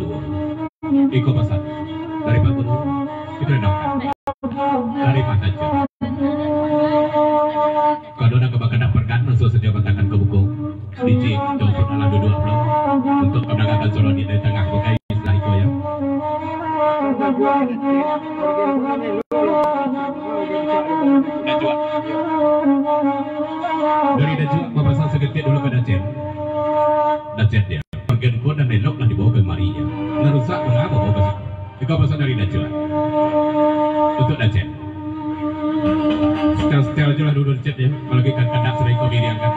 dua. Iko pesan dari Pak Guru itu renangkan dari Pak Tajo. Kalau nak kebakaran perkan masuk setiap kontakan ke buku DJ jauh ala dua belum untuk keberangkatan solo di tengah bukai istilah itu ya. Dajua. Dari Dajua memasang seketik dulu ke Dajet. Dajet dia. Bagian kod dan elok lah dibawa ke Maria. Ngerusak mengapa bawa ke situ? Iko pesan dari Dajua. Untuk Dajet. Setel aja lah dulu Dajet ya. Kalau kita kandak sudah ikut diri angkat.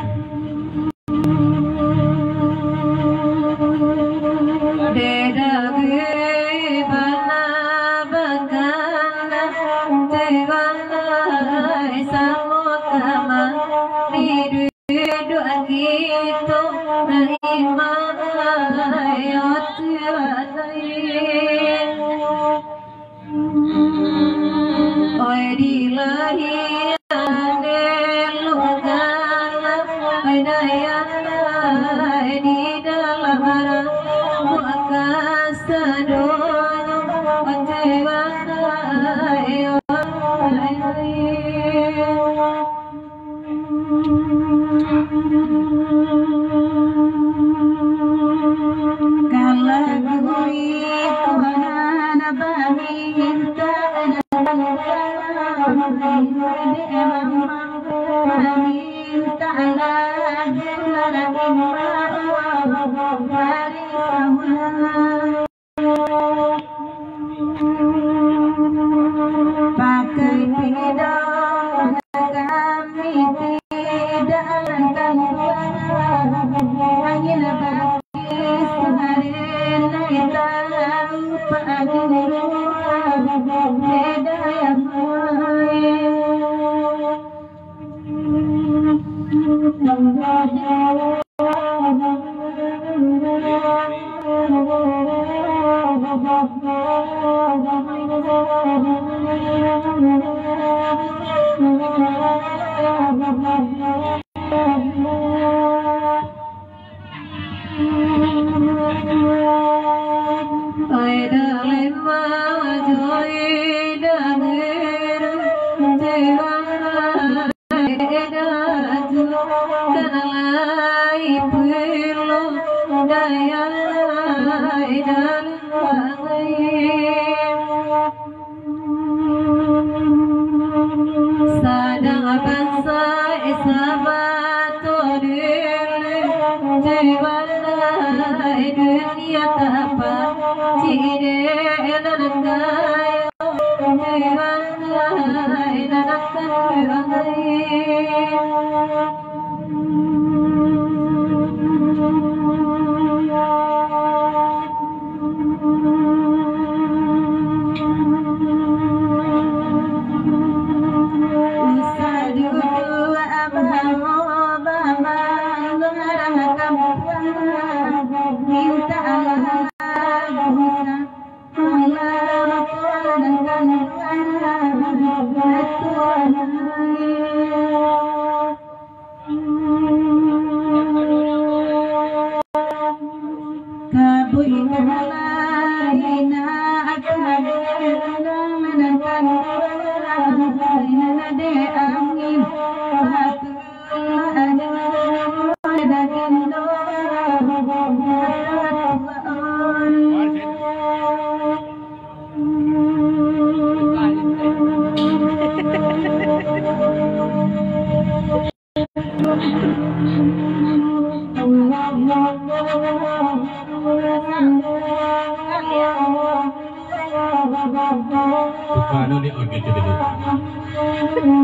Bukan ni organ tu dulu.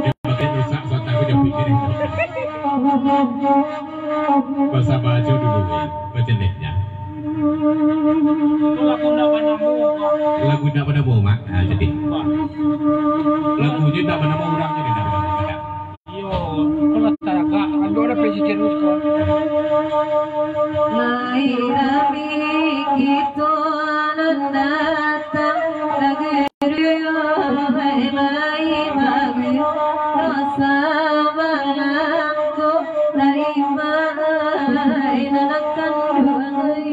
Dia pakai rusak so tapi dia pikirin. Bahasa baju dulu ya, berjenisnya. Lagu nak pada bomak, jadi. Lagunya tak pada orang jadi nak ada. Yo, kalau tak agak, ada orang pergi terus kau. Lairami kita datang lagi mai bagi rasa balangku dari mai nanakan duai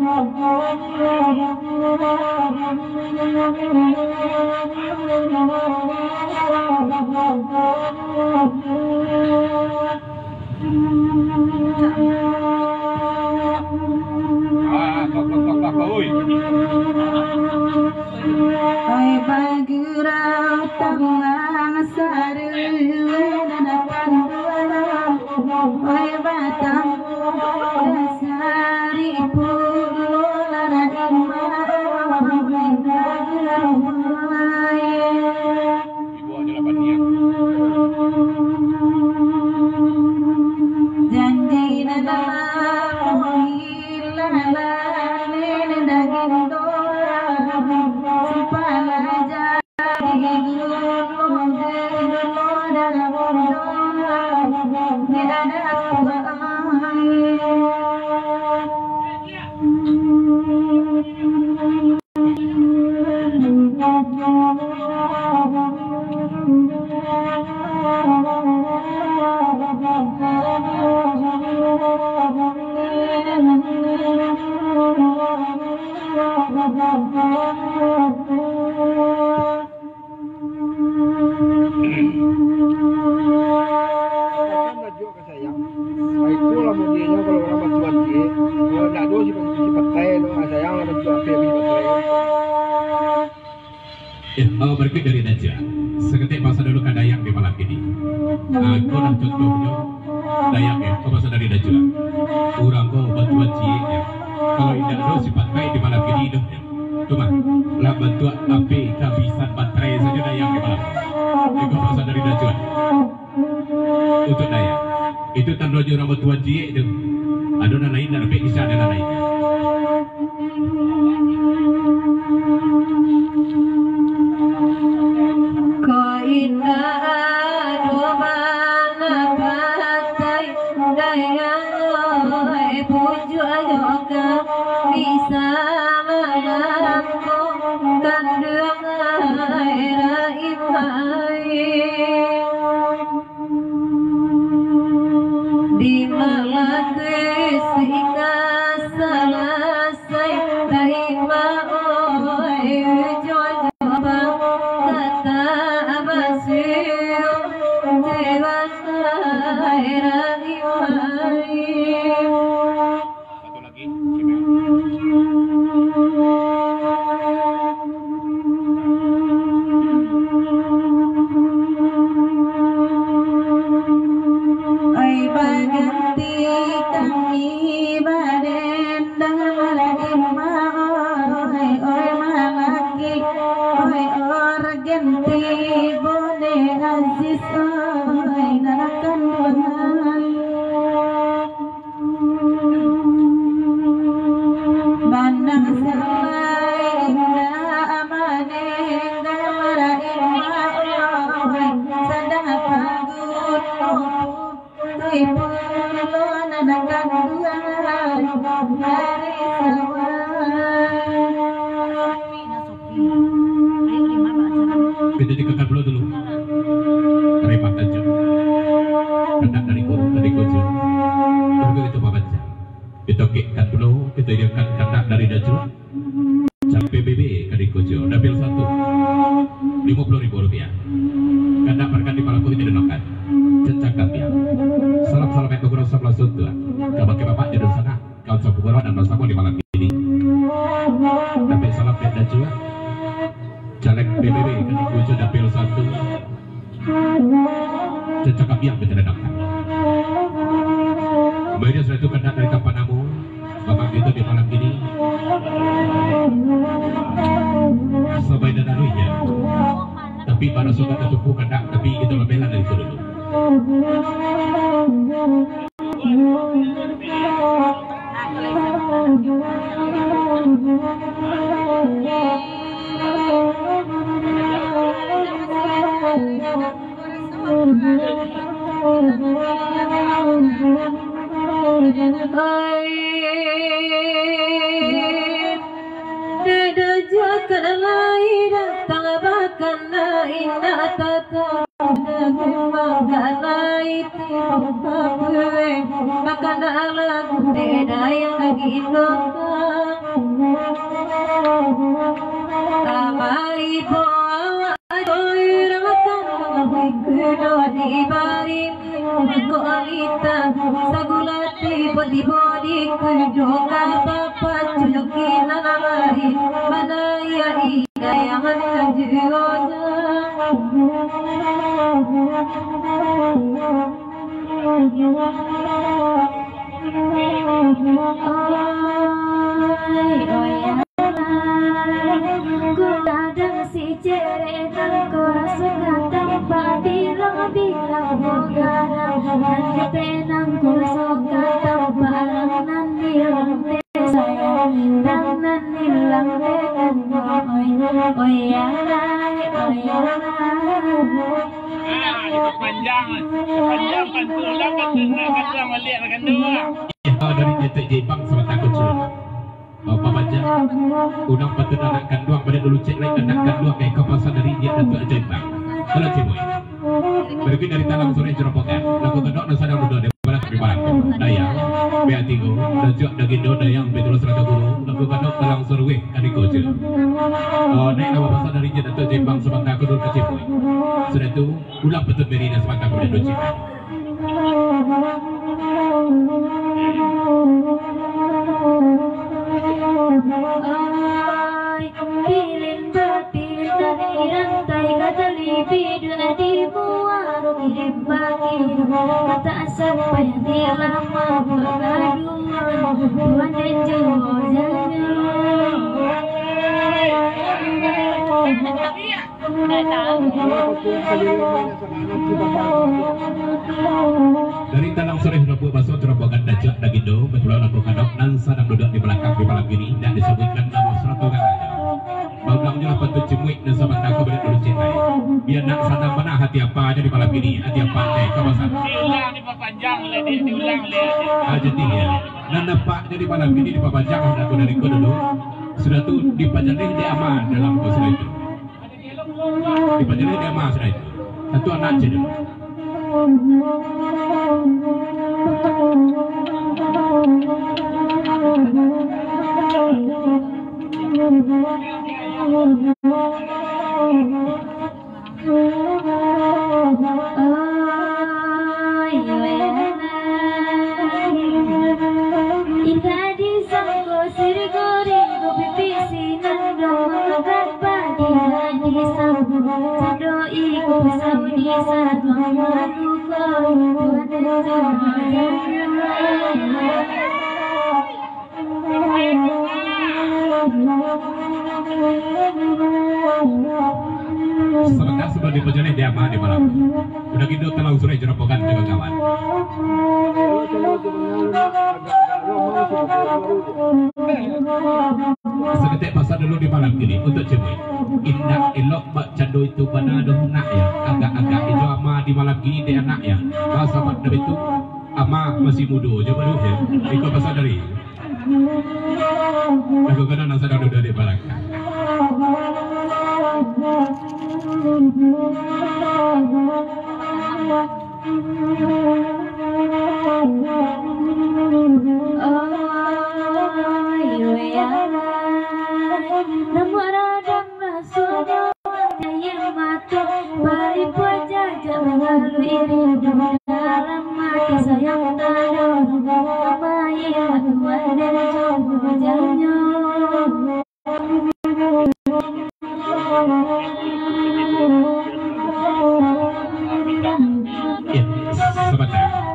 Oi. Oi bagurau tambang sari dadakan oi batang dasari pulara Ibu aja 8 niat. janji dalam hilang daging doa supaya jadi gunung dalam doa tidak ada Berikut dari Najwa, seketik masa dulu kan Dayak di malam ini. Aku nak contohnya Dayak ya, kau masa dari Najwa. Orang kau bantuan cie ya. Kalau tidak ada sifat baik di malam ini hidupnya. Cuma lah bantuan api kehabisan baterai saja Dayak di malam. Kau masa dari Najwa. Untuk Dayak, itu tanda orang bantuan cie itu. Ada orang lain dan api kisah ada lain. bisa menangku kandung air di malam ketika selesai terima jodoh kata abasir dewasa air Satu lagi, kita dikekal dulu dari Pak Tanjung kendak dari guru dari kojo tunggu itu Pak baca kita kekal dulu kita idiakan kendak dari Daju sampai BB dari kojo dapil 1 Rp50.000 kendak perkan di palaku kita denokan cecakap ya salam yang kekurang sebelah suntua kabaki bapak di sana kau sapu dan bersama di malam ini dapil salam dan Daju caleg PBB ketik wujud dapil 1 cecakap yang diterendakkan kemudian setelah itu kendak dari Kampanamu bapak itu di malam ini sebaik dan anunya tapi pada suka ketupu kendak tapi itu lebih dari itu dulu Makan alat beda yang lagi di kudoka papa culukin nanamari manaya idayangan lanjuroja ku kadang si ceretan ku rasukan tanpa bilang-bilang mogarang nanti tenang ku rasukan tanpa nan bilang sayang dan nan bilang dengan oi alay Panjang kan tulang kan tulang melihat kan dua. Dari Jetek Jepang sama takut cerita. Bapak baca udang patut anak kanduang pada dulu cek lagi anak kanduang kayak kapasan dari dia dan tuak Jepang. Kalau cimoy. Berikut dari talang sore jerobokan. Lagu kedok dan sadang duduk daripada keribalan. Dayang, beatigo, dajak dagindo dayang betul 100 guru. Lagu kedok talang sore kaniko je. Naik nama pasal dari dia dan tuak Jepang sama takut dulu ke cimoy. Sudah itu ulang patut beri dan sama takut dulu Jepang. Pilin berpilin dari rantai kata libido di muaro kirim bagi kata sampai di lama bergaduhan Tuhan dan jawabnya dari tanang sore rabu baso terobokan dajak dagindo betulan lagu kadok nan sadang duduk di belakang di malam ini dan disebutkan nama seratu kan aja baulang jelas patut cimuik dan sahabat aku balik dulu cintai biar nak sadang mana hati apa aja di malam ini hati apa kawasan Diulang di panjang lah diulang lah. jadi ya dan nampaknya di malam ini di papanjang aku dari kau dulu sudah tuh di pajaneh dia aman dalam kau itu di pajaneh dia aman sudah itu satu anak aja dulu sebentar sebelum di pajaneh dia aman di malam udah gitu telang sore jerobokan juga kawan seketik pasal dulu di malam ini untuk cemui indah elok bak cando itu pada ada nak ya agak-agak itu ama di malam ini dia anak ya bahasa pada itu ama masih muda coba dulu ya ikut pasal dari aku kena nasa dulu dari belakang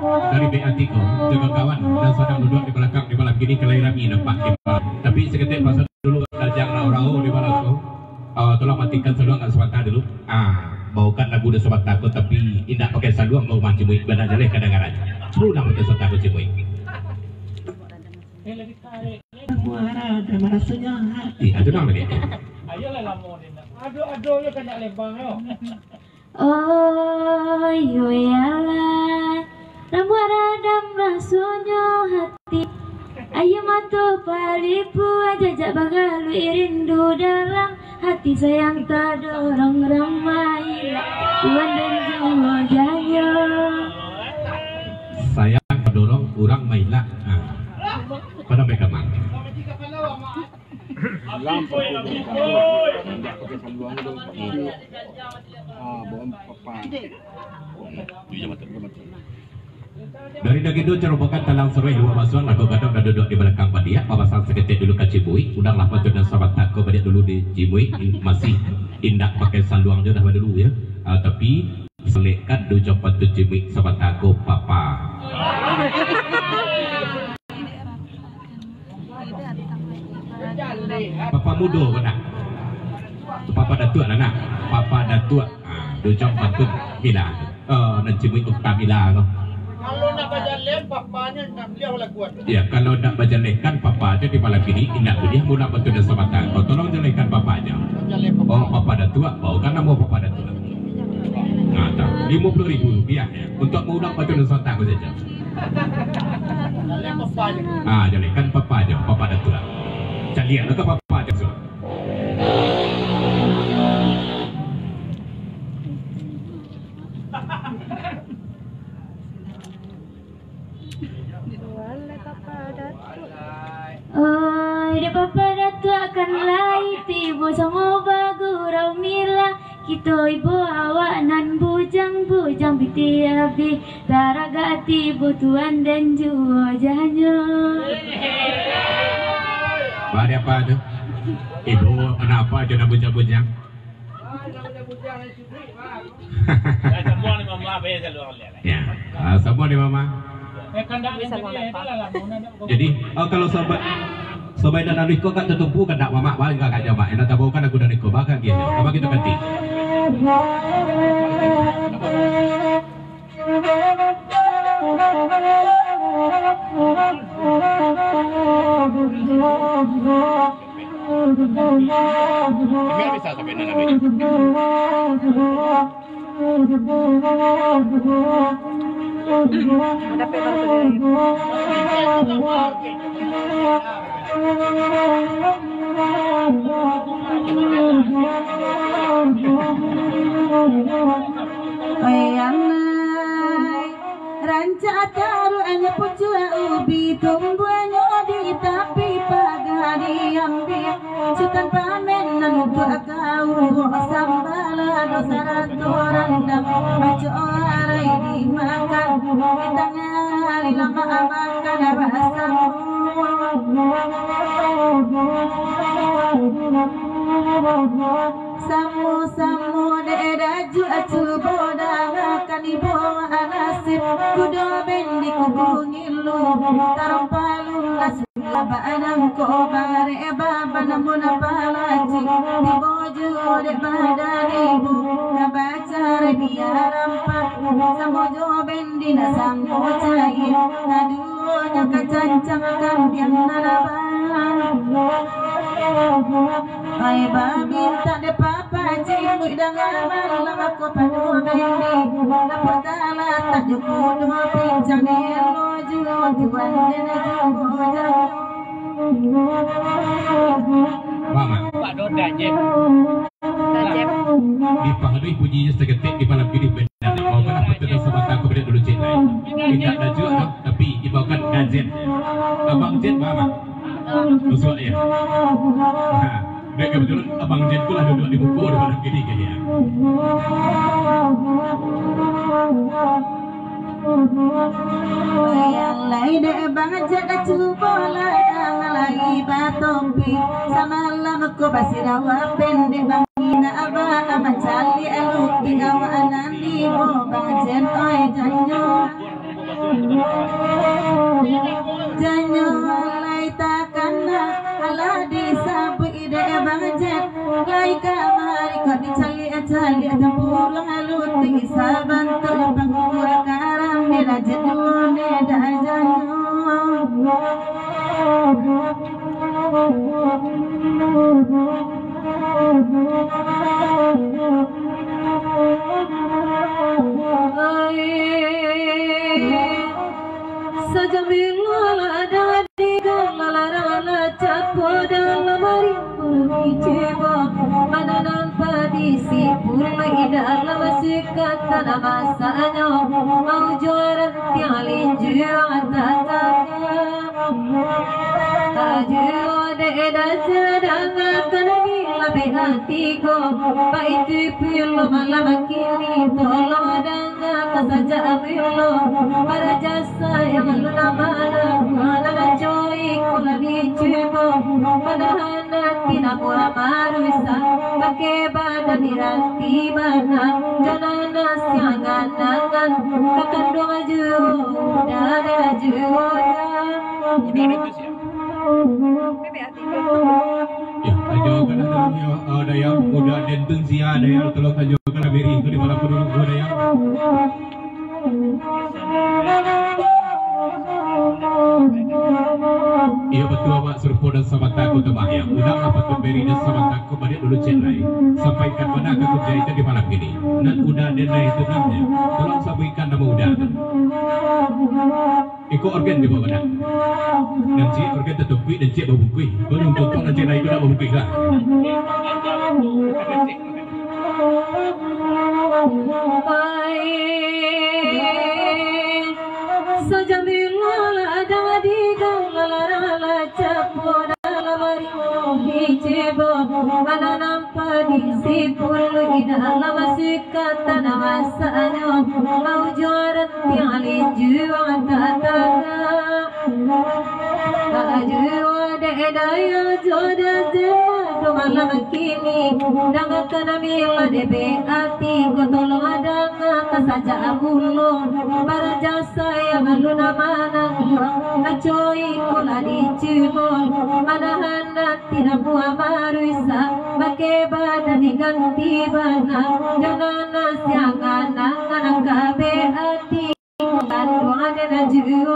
dari BA3 dengan kawan dan sedang duduk di belakang di malam gini kelahiran ini nampak di malam. Tapi seketik pasal dulu dajang orang di malam tu tolong matikan saluang kat sebentar dulu bawakan lagu dah sobat takut tapi tidak pakai saluang mau macam muik benar jaleh kadang-kadang sebelum nak pakai sobat takut cimuik muara dan rasanya hati itu nama dia Ayolah lama ni. Aduh yo kena lebang yo. Oh yoyalah ramu radam rasanya hati ayo matu palipu ajak bagalu irindu dalam hati sayang terdorong ramai Tuhan dan jaya sayang terdorong kurang mailah pada mereka mang Lampu bom papa. Dari dagido cerobokan talang seruai dua basuan lagu gadang dan duduk di belakang padia papasan seketik dulu ke Cibui udanglah patut dan sahabat aku pada dulu di Cibui masih indah pakai sanduang je dah pada dulu ya tapi selekkan dujok patut Cibui sahabat aku papa papa mudo kena papa datuk anak papa datuk dujok patut bila dan Cibui untuk Kamila kau. Kalau nak baca lem, papanya nak beliau lah kuat. Ya, kalau nak bajalehkan papa aja di malam ini, indah dia mula betul dan semata. Kau tolong jelehkan papa aja. Oh, papa dah tua, bau kan nama papa dah tua. Nah, tak, 50.000 rupiah ya. Untuk mengundang betul dan semata aku saja. Lem papanya. Ah, jelehkan papa aja, papa dah tua. Calian ke papa aja so. Oh, hidup papa datuk akan lai tibo sama bagurau mila kita ibu awak nan bujang biti abi taraga tibo tuan dan jua janyo. Bari apa tu? Ibu kenapa aja nak bujang-bujang? Semua ni mama biasa luar lihat. Ya, semua di mama. Jadi, kalau sobat dan Riko kan tertumpu kan tak mamak balik kan jawab. Enak tahu kan aku dan Riko bahkan gitu. Apa kita ganti? Biar bisa sampai nanti. Ada paper ranca taruh hanya pucuk ubi tumbuhnya di tapi pagari ambil sutan pamenan untuk kau sambala dosa raturan dan macu arai dimakan kita ngari lama makan rasa samu deedaju acu bodang akan dibawa nasib kudo bendi kugungilu tarong palung nasib labanang ko bare baba namun apalaji di bojo de badan ibu ngabacar biar rampak samojo bendi nasango cai aduhnya kacancang kan yang narabang ay babi tak de papa cingui dengan malam aku padu bendi lapatala tak juku dua pincang elo jual jual dene jual Mama. Pak Doda je. Di pahalui pujinya seketik di malam ini benar. Mau kan apa tu sobat aku beri dulu cik lain. Tidak ada juga dong, tapi dibawakan gajen. Abang Jen mama. Musuh ya. Nah, kebetulan abang Jen pula duduk di buku di malam ini kayaknya. yang lain banget jaga cuba yang lagi batompi samalam aku basirawa pendek bangina abah amat cali eluk di awanan di bang jen oi janyo alai takkan ala disabu ide bang jen lai kamari kau dicali ada pulang alut di saban tu bangku karam mila jedune dah janyo sajamila dadi galara capoda lamari ceba mananan padisi purma dalam sikat tanah masanya mau juara tialin juara tajio de da jadang akan bila be hatiku Baiti pilu malam kini tolong dengar saja pilu pada jasa yang luna mana mana joy kula dicoba pada anak tidak buat marusa pakai badan diranti mana jangan siangan nangan kakak doa juga dan juga Udah ada tuh sih. Ya, aja kan ada yang udah dentun sia ada yang tolong aja kan beri itu di malam penduduk ada yang iya betul mak surpo dan sama takut terbahaya udah apa tuh beri dan sama takut balik dulu celai sampaikan pada aku kerja itu di malam ini dan udah denda itu namanya tolong sampaikan nama udah ikut organ di bawah dah dan cik organ tertukui dan cik berbukui baru untuk tuan celai itu dah berbukui kan Sajamila ada di galara capo dalam hari cebo mana nampak di sipul dalam sikata nama sanyo mau juara tiali juang tataga juang daya jodoh jema malam kini dengan kanamila debe hati kotolong ada saja abulung berjasa yang luna mana acoi kula dicibol mana hendak tidak buat maruisa pakai badan diganti bana jangan siangan anak kabe hati bantu ada najunya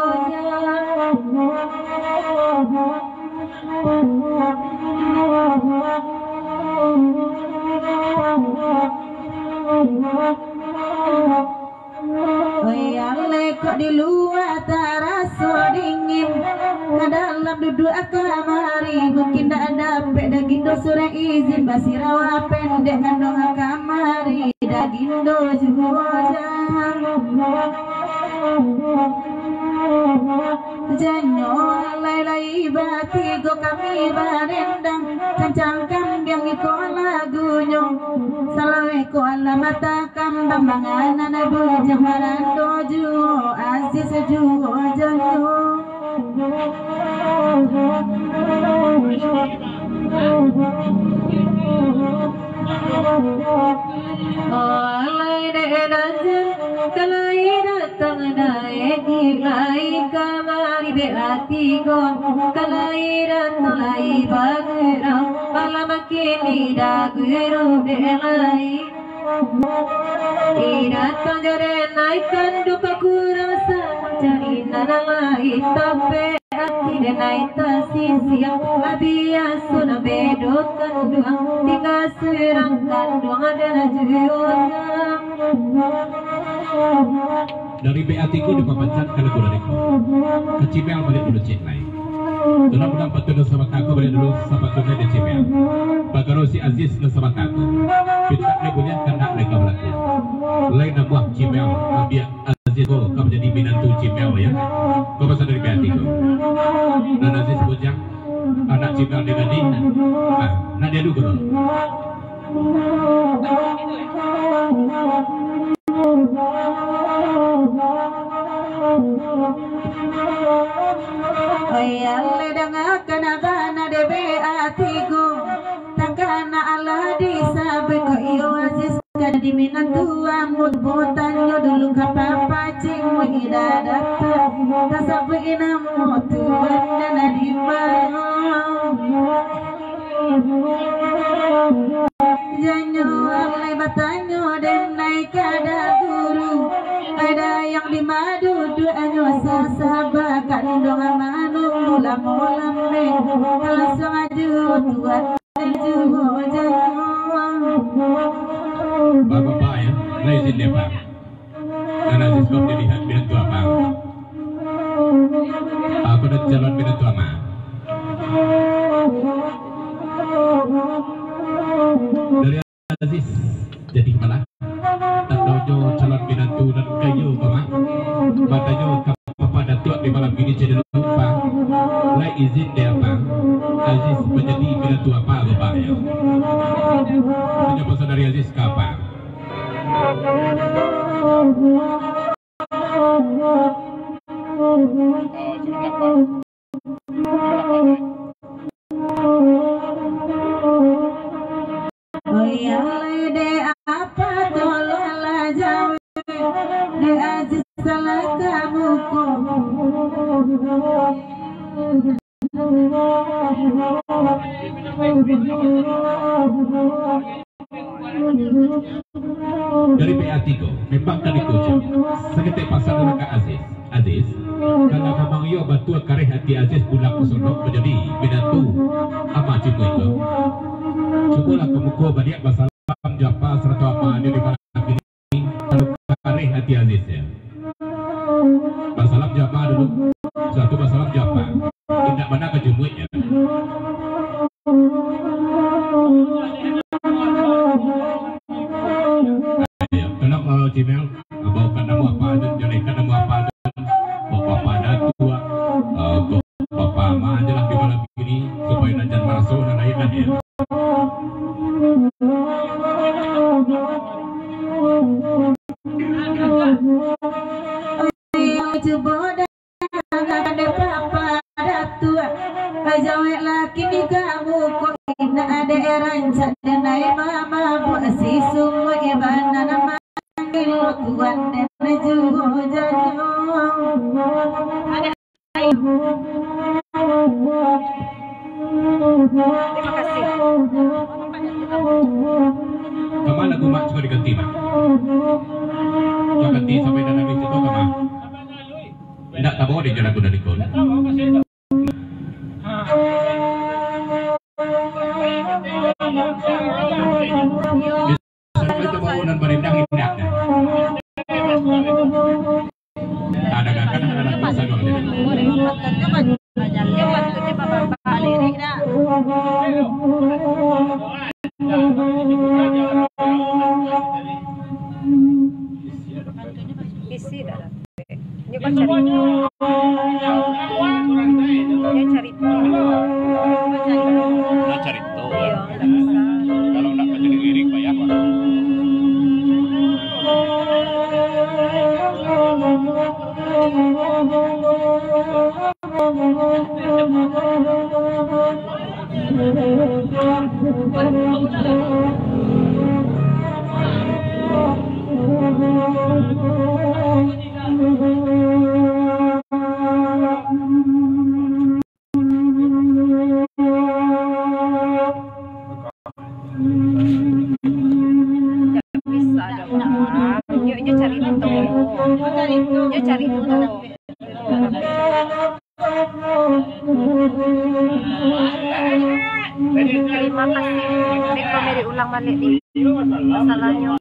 Oyale kok di luar terasa dingin ke dalam duduk kamari mungkin tak ada daging do surat izin basirawa pendek kandung kamari daging do juga janyo lai bati go kami barendang cancang kambing iko lagunya salawe ko ala mata kambang manganan abu jamaran doju aziz juo janyo Oleh derajan kalai datang naik dilai kamari beati go kalai datang lai bagerang malam kini dageru delai datang jare naikkan dupa kurang cari nanalai tape hati dan naik tasisi labia suna bedotkan doang tiga serangkan doang ada dari BAT ku dipapancat kalau gue dari kecipel balik dulu cek lain dalam bulan patut sama aku balik dulu sama tunya di cipel bagaro si Aziz dan sama aku kita boleh kena mereka berlaku lain nabuah cipel biar Aziz kau menjadi binatu cipel ya kau pasal dari BAT ku dan Aziz bujang anak cipel dengan dia nah dia dulu Ayalle dangakan abana debe atiku takana Allah disabe ko iyo Aziz kada diminan tua mut-mutan yo dulu kapapa cing mo idadata tasabe inamu tuan dana dimano janyo alai batanyo dan naik kada guru ada yang di madu doanyo sasaba kandung amanung mulam-mulam me langsung aju tuan aju janyo bapak ya lain dia pak dan Aziz kau dilihat binatu apa aku udah calon binatu apa dari Aziz jadi malah tak dojo calon binatu dan kayu paman batanya apa pada tuak di malam ini jadi lupa lai izin dia apa Aziz menjadi menjadi menantu apa bapaknya. Menyapa saudari Aziz kapan? Oh iya de apa tolonglah jauh de Aziz salah kamu Dari PA3 memang kali kucing seketik pasal dengan Kak Aziz kalau memang ia bantu kareh hati Aziz pulang ke sono menjadi menantu ama cipu itu cukulah kemuku banyak masalah japa serta apa di mana kini kalau kareh hati Aziz ya masalah japa dulu satu masalah japa tidak mana kejumunya tolong Gmail bawakan nama apa dan jadikan nama apa dan bapak pada tua bapak ama aja lah di malam ini supaya nanti masuk dan lain-lain ya. coba ada papa ada tua jawab laki di kamu kok tidak ada rancak dan naik mama buat si semua ibana nama tuan dan juga jatuh ada terima kasih Kemana lagu mak cuma diganti mak ganti sampai dalam itu kemana tidak tahu dia jalan dari kau sampai itu bangunan berendang indah ada kan ada pasal dong isi dah. Dia kan cari. Dia cari Cari tahu. Iya, tak bisa. Kalau nak baca lirik bayar apa? Cari tahu. Terima kasih. Nanti kami diulang balik di masalahnya.